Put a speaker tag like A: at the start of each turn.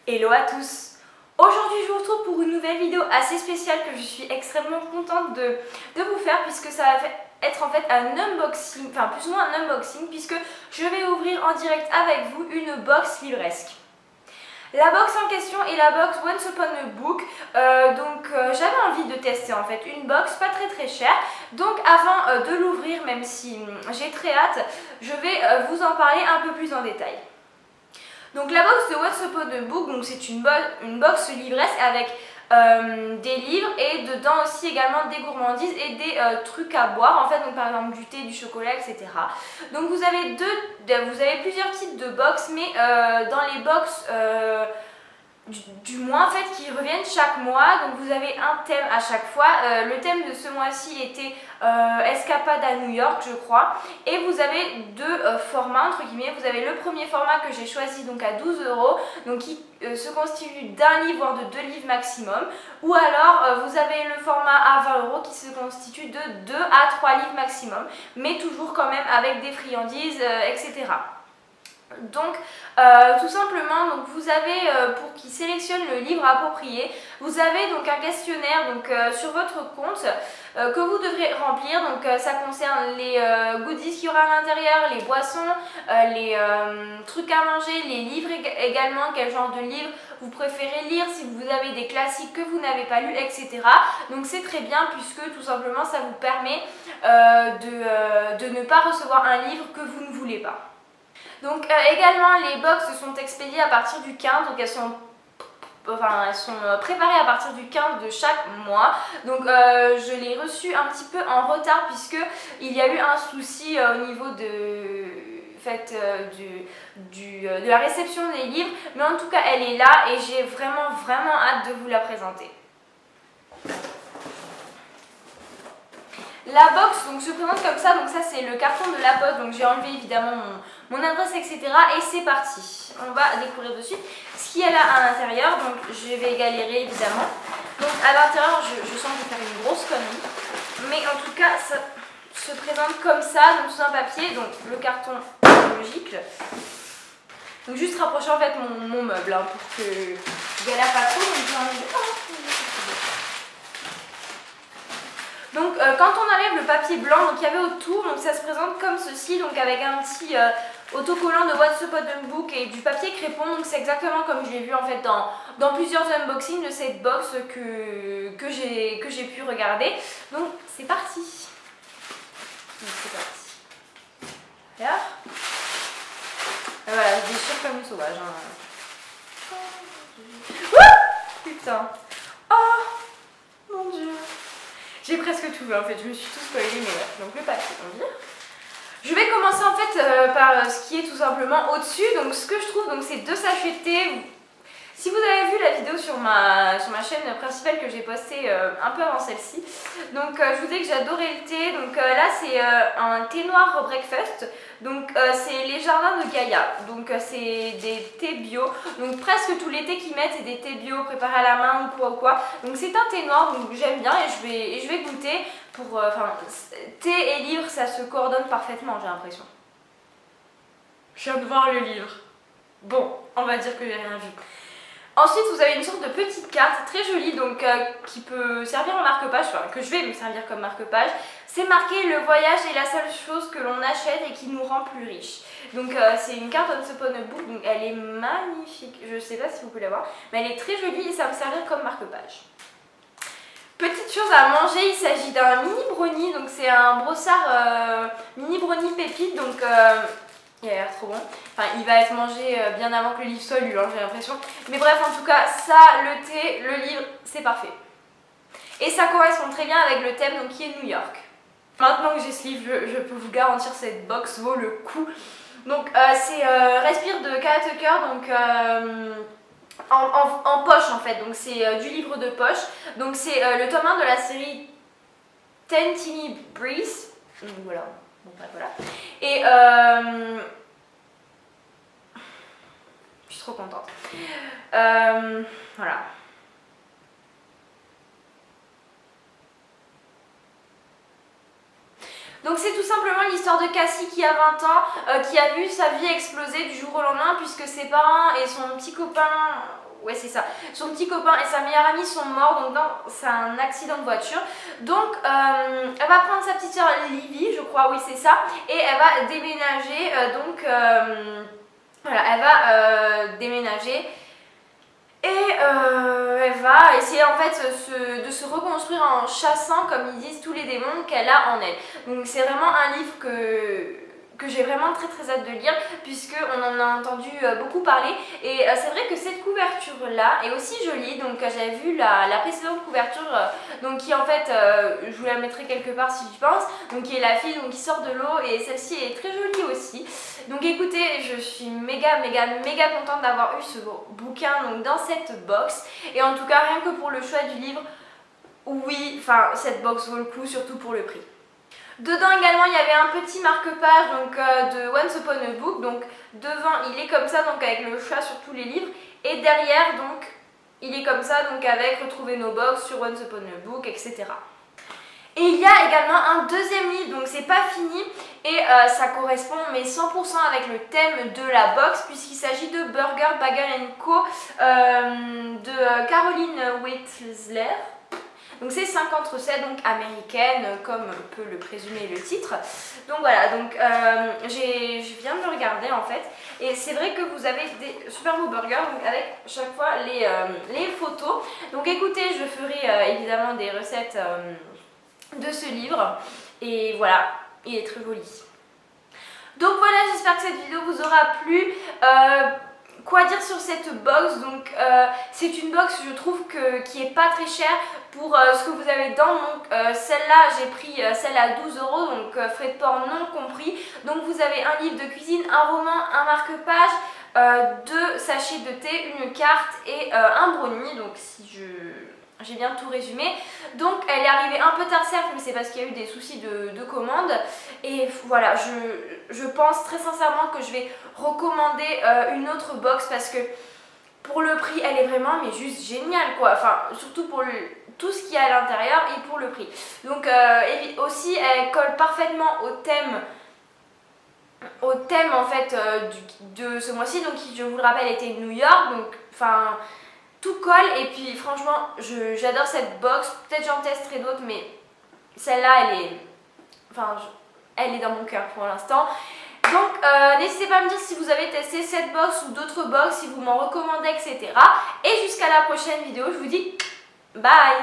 A: Hello à tous. Aujourd'hui je vous retrouve pour une nouvelle vidéo assez spéciale que je suis extrêmement contente de vous faire, puisque ça va être en fait un unboxing, enfin plus ou moins un unboxing, puisque je vais ouvrir en direct avec vous une box livresque. La box en question est la box Once Upon a Book, j'avais envie de tester en fait une box pas très chère. Donc avant de l'ouvrir, même si j'ai très hâte, je vais vous en parler un peu plus en détail. Donc la box de Once Upon a Book, c'est une box livresque avec des livres et dedans aussi également des gourmandises et des trucs à boire en fait, donc par exemple du thé, du chocolat, etc. Donc vous avez plusieurs types de box, mais dans les box du mois en fait qui reviennent chaque mois, donc vous avez un thème à chaque fois. Le thème de ce mois-ci était Escapade à New York, je crois, et vous avez deux formats entre guillemets. Vous avez le premier format que j'ai choisi donc à 12 €, donc qui se constitue d'un livre voire de 2 livres maximum, ou alors vous avez le format à 20 € qui se constitue de 2 à 3 livres maximum, mais toujours quand même avec des friandises, etc. Donc tout simplement, donc vous avez pour qui sélectionne le livre approprié, vous avez donc un questionnaire sur votre compte que vous devrez remplir. Donc ça concerne les goodies qu'il y aura à l'intérieur, les boissons, les trucs à manger, les livres également, quel genre de livre vous préférez lire, si vous avez des classiques que vous n'avez pas lus, etc. Donc c'est très bien, puisque tout simplement ça vous permet de ne pas recevoir un livre que vous ne voulez pas. Donc également les box sont expédiées à partir du 15, donc elles sont préparées à partir du 15 de chaque mois. Donc je l'ai reçue un petit peu en retard, puisque il y a eu un souci au niveau de la réception des livres, mais en tout cas elle est là et j'ai vraiment hâte de vous la présenter. La box donc se présente comme ça, donc ça c'est le carton de la poste, donc j'ai enlevé évidemment mon adresse, etc. Et c'est parti, on va découvrir dessus ce qu'il y a là à l'intérieur. Donc je vais galérer évidemment. Donc à l'intérieur je sens que je vais faire une grosse connerie, mais en tout cas ça se présente comme ça, donc sous un papier, donc le carton logique. Donc juste rapprocher en fait mon meuble hein, pour que je galère pas trop. Donc quand on enlève le papier blanc qu'il y avait autour, donc ça se présente comme ceci, donc avec un petit autocollant de Once Upon a Book et du papier crépon. Donc c'est exactement comme je l'ai vu en fait dans plusieurs unboxings de cette box que j'ai pu regarder. Donc c'est parti. Alors, voilà, je déchire comme une sauvage. Hein. Ouh, putain. Oh mon dieu. J'ai presque tout vu en fait, je me suis tout spoilé, mais ouais. Donc le papier, on vire. Je vais commencer en fait par ce qui est tout simplement au-dessus. Donc ce que je trouve, c'est 2 sachets de thé. Si vous avez vu la vidéo sur ma chaîne principale que j'ai postée un peu avant celle-ci, donc je vous disais que j'adorais le thé. Donc là c'est un thé noir breakfast. Donc c'est les jardins de Gaïa. Donc c'est des thés bio. Donc presque tous les thés qu'ils mettent c'est des thés bio préparés à la main ou quoi. Donc c'est un thé noir, donc j'aime bien et je vais goûter pour thé et livre ça se coordonne parfaitement, j'ai l'impression. Je viens de voir le livre. Bon, on va dire que j'ai rien vu. Ensuite, vous avez une sorte de petite carte très jolie, donc qui peut servir en marque-page, enfin que je vais me servir comme marque-page. C'est marqué: le voyage est la seule chose que l'on achète et qui nous rend plus riches. Donc c'est une carte Once Upon a Book, donc elle est magnifique. Je ne sais pas si vous pouvez la voir, mais elle est très jolie et ça va me servir comme marque-page. Petite chose à manger, il s'agit d'un mini brownie, donc c'est un brossard mini brownie pépite, donc il a l'air trop bon. Enfin, il va être mangé bien avant que le livre soit lu, hein, j'ai l'impression. Mais bref, en tout cas, ça, le thé, le livre, c'est parfait. Et ça correspond très bien avec le thème donc, qui est New York. Maintenant que j'ai ce livre, je peux vous garantir cette box vaut le coup. Donc c'est Respire de Kara Tucker, donc en poche en fait. Donc c'est du livre de poche. Donc c'est le tome 1 de la série Ten Teeny Breeze. Donc voilà. Bon, bah, voilà. Et je suis trop contente. Voilà. Donc c'est tout simplement l'histoire de Cassie qui a 20 ans, qui a vu sa vie exploser du jour au lendemain puisque ses parents et son petit copain, ouais c'est ça, son petit copain et sa meilleure amie sont morts donc c'est un accident de voiture. Donc elle va prendre sa petite soeur Livy, je crois, oui c'est ça, et elle va déménager, voilà, elle va déménager. Et elle va essayer en fait de se reconstruire en chassant, comme ils disent, tous les démons qu'elle a en elle. Donc c'est vraiment un livre que j'ai vraiment très hâte de lire puisqu'on en a entendu beaucoup parler. Et c'est vrai que cette couverture là est aussi jolie. Donc j'avais vu la précédente couverture donc qui en fait, je vous la mettrai quelque part si j'y pense, donc qui est la fille donc, qui sort de l'eau et celle-ci est très jolie aussi. Donc écoutez, je suis méga contente d'avoir eu ce bouquin donc, dans cette box. Et en tout cas, rien que pour le choix du livre, oui, enfin cette box vaut le coup, surtout pour le prix. Dedans également, il y avait un petit marque-page donc de Once Upon a Book. Donc devant, il est comme ça donc avec le chat sur tous les livres. Et derrière, donc, il est comme ça donc avec retrouver nos box sur Once Upon a Book, etc. Et il y a également un deuxième livre, donc c'est pas fini et ça correspond mais 100% avec le thème de la box puisqu'il s'agit de Burger Bagel Co de Caroline Weitzeler. Donc c'est 50 recettes donc américaines comme peut le présumer le titre. Donc voilà, donc je viens de le regarder en fait et c'est vrai que vous avez des super beaux burgers donc avec chaque fois les photos. Donc écoutez, je ferai évidemment des recettes de ce livre et voilà, il est très joli. Donc voilà, j'espère que cette vidéo vous aura plu. Quoi dire sur cette box? Donc c'est une box je trouve qui est pas très chère pour ce que vous avez dedans. Donc celle-là j'ai pris celle à 12 €, donc frais de port non compris. Donc vous avez un livre de cuisine, un roman, un marque-page, 2 sachets de thé, une carte et un brownie. Donc si j'ai bien tout résumé. Donc elle est arrivée un peu tard certes, mais c'est parce qu'il y a eu des soucis de commande. Et voilà, je pense très sincèrement que je vais recommander une autre box parce que pour le prix, elle est vraiment mais juste géniale quoi. Enfin, surtout pour tout ce qu'il y a à l'intérieur et pour le prix. Donc aussi, elle colle parfaitement au thème en fait de ce mois-ci. Donc qui, je vous le rappelle, était New York. Donc enfin... tout colle et puis franchement j'adore cette box, peut-être j'en testerai d'autres mais celle-là elle est dans mon cœur pour l'instant. Donc n'hésitez pas à me dire si vous avez testé cette box ou d'autres box, si vous m'en recommandez etc. Et jusqu'à la prochaine vidéo, je vous dis bye.